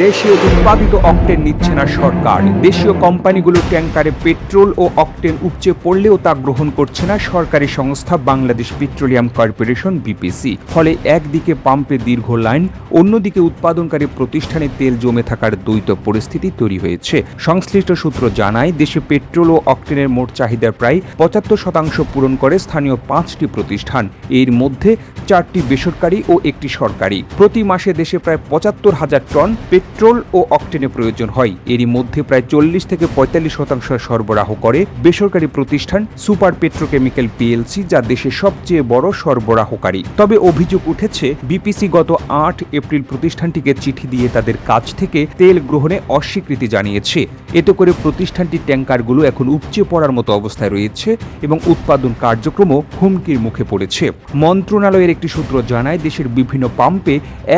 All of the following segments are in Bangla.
দেশীয় উৎপাদিত অকটেন নিচ্ছে না সরকার। দেশীয় কোম্পানিগুলো ট্যাঙ্কারে পেট্রোল ও অকটেন উপচে পড়লেও তা গ্রহণ করছে না সরকারি সংস্থা বাংলাদেশ পেট্রোলিয়াম কর্পোরেশন বিপিসি। ফলে একদিকে পাম্পে দীর্ঘ লাইন, অন্যদিকে উৎপাদনকারী প্রতিষ্ঠানে তেল জমে থাকার দ্বৈত পরিস্থিতি তৈরি হয়েছে। সংশ্লিষ্ট সূত্র জানায়, দেশে পেট্রোল ও অকটেনের মোট চাহিদার প্রায় ৭৫% পূরণ করে স্থানীয় ৫টি প্রতিষ্ঠান। এর মধ্যে 4টি বেসরকারি ও একটি সরকারি। প্রতি মাসে দেশে প্রায় ৭৫,০০০ টন পেট্রোল ও অকটেনের প্রয়োজন হয়। এরই মধ্যে প্রায় ৪০ থেকে ৪৫% সরবরাহ করে বেসরকারি প্রতিষ্ঠান সুপার পেট্রোকেমিক্যাল পিএলসি, যা দেশের সবচেয়ে বড় সরবরাহকারী। তবে অভিযোগ উঠেছে, বিপিসি গত ৮ এপ্রিল প্রতিষ্ঠানটিকে চিঠি দিয়ে তাদের কাছ থেকে তেল গ্রহণে অস্বীকৃতি জানিয়েছে। এতে করে প্রতিষ্ঠানটির ট্যাঙ্কারগুলো এখন উপচে পড়ার মতো অবস্থায় রয়েছে এবং উৎপাদন কার্যক্রমও হুমকির মুখে পড়েছে। মন্ত্রণালয়ের একটি সূত্র জানায়, দেশের বিভিন্ন পাম্পে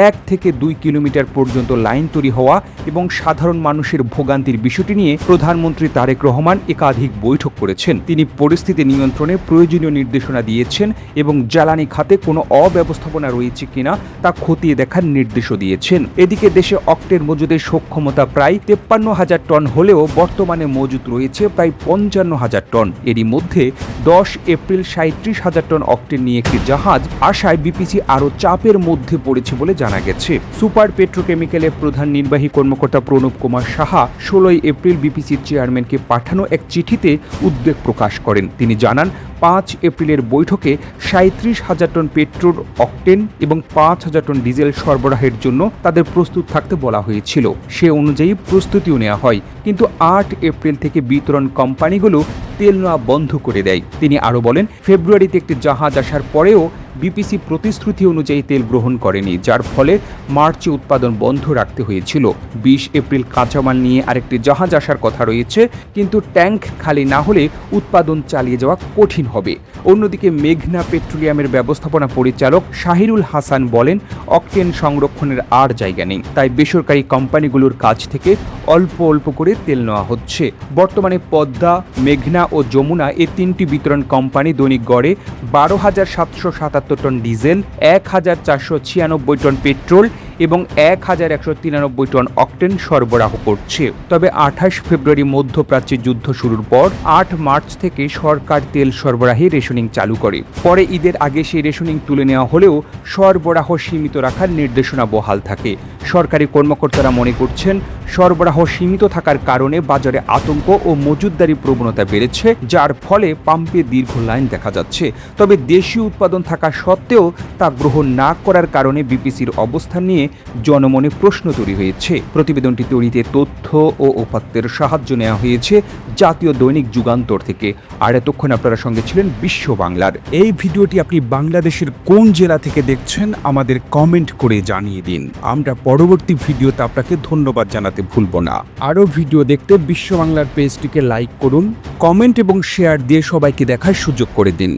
১ থেকে ২ কিলোমিটার পর্যন্ত লাইন তৈরি হওয়া এবং সাধারণ মানুষের ভোগান্তির বিষয়টি নিয়ে প্রধানমন্ত্রী তারেক রহমান একাধিক বৈঠক করেছেন। তিনি পরিস্থিতি নিয়ন্ত্রণে প্রয়োজনীয় নির্দেশনা দিয়েছেন এবং জ্বালানি খাতে কোনো অব্যবস্থাপনা রয়েছে কিনা তা খতিয়ে দেখার নির্দেশও দিয়েছেন। এদিকে দেশে অকটেন মজুদের সক্ষমতা প্রায় ৫৩,০০০ টন হলেও বর্তমানে মজুদ রয়েছে প্রায় ৫৫,০০০ টন। এরই মধ্যে ১০ এপ্রিল ৩৭,০০০ টন অকটেন নিয়ে একটি জাহাজ আসায় বিপিসি আরও চাপের মধ্যে পড়েছে বলে জানা গেছে। সুপার পেট্রোকেমিক্যালের প্রধান নির্বাহী কর্মকর্তা প্রণব কুমার সাহা ১৬ এপ্রিল বিপিসির চেয়ারম্যানকে পাঠানো এক চিঠিতে উদ্বেগ প্রকাশ করেন। তিনি জানান, ৫ এপ্রিলের বৈঠকে ৩৭,০০০ টন পেট্রোল, অকটেন এবং ৫,০০০ টন ডিজেল সরবরাহের জন্য তাদের প্রস্তুত থাকতে বলা হয়েছিল। সে অনুযায়ী প্রস্তুতিও নেওয়া হয়, কিন্তু ৮ এপ্রিল থেকে বিতরণ কোম্পানিগুলো তেল নেওয়া বন্ধ করে দেয়। তিনি আরও বলেন, ফেব্রুয়ারিতে একটি জাহাজ আসার পরেও বিপিসি প্রতিশ্রুতি অনুযায়ী তেল গ্রহণ করেনি, যার ফলে মার্চে উৎপাদন বন্ধ রাখতে হয়েছিল। ২০ এপ্রিল কাঁচামাল নিয়ে আরেকটি জাহাজ আসার কথা রয়েছে, কিন্তু ট্যাঙ্ক খালি না হলে উৎপাদন চালিয়ে যাওয়া কঠিন হবে। অন্যদিকে মেঘনা পেট্রোলিয়ামের ব্যবস্থাপনা পরিচালক শাহিরুল হাসান বলেন, অকটেন সংরক্ষণের আর জায়গা নেই, তাই বেসরকারি কোম্পানিগুলোর কাছ থেকে অল্প অল্প করে তেল নেওয়া হচ্ছে। বর্তমানে পদ্মা, মেঘনা ও যমুনা এই 3টি বিতরণ কোম্পানি দৈনিক গড়ে ১২,৭৭৭ টন ডিজেল, ১,৪৯৬ টন পেট্রোল এবং ১,১৯৩ টন অকটেন সরবরাহ করছে। তবে ২৮ ফেব্রুয়ারি মধ্যপ্রাচ্যে যুদ্ধ শুরুর পর ৮ মার্চ থেকে সরকার তেল সরবরাহে রেশনিং চালু করে। পরে ঈদের আগে সেই রেশনিং তুলে নেওয়া হলেও সরবরাহ সীমিত রাখার নির্দেশনা বহাল থাকে। সরকারি কর্মকর্তারা মনে করছেন, সরবরাহ সীমিত থাকার কারণে বাজারে আতঙ্ক ও মজুতদারি প্রবণতা বেড়েছে, যার ফলে পাম্পে দীর্ঘ লাইন দেখা যাচ্ছে। তবে দেশীয় উৎপাদন থাকা সত্ত্বেও তা গ্রহণ না করার কারণে বিপিসির অবস্থান নিয়ে জনমনে প্রশ্ন তৈরি হয়েছে। প্রতিবেদনটি তৈরিতে তথ্য ও উপাত্তের সাহায্য নেওয়া হয়েছে জাতীয় দৈনিক যুগান্তর থেকে। আর এতক্ষণ আপনারা সঙ্গে ছিলেন বিশ্ব বাংলার। এই ভিডিওটি আপনি বাংলাদেশের কোন জেলা থেকে দেখছেন আমাদের কমেন্ট করে জানিয়ে দিন। আমরা পরবর্তী ভিডিওতে আপনাকে ধন্যবাদ জানাতে ভুলব না। আরও ভিডিও দেখতে বিশ্ব বাংলার পেজটিকে লাইক করুন, কমেন্ট এবং শেয়ার দিয়ে সবাইকে দেখার সুযোগ করে দিন।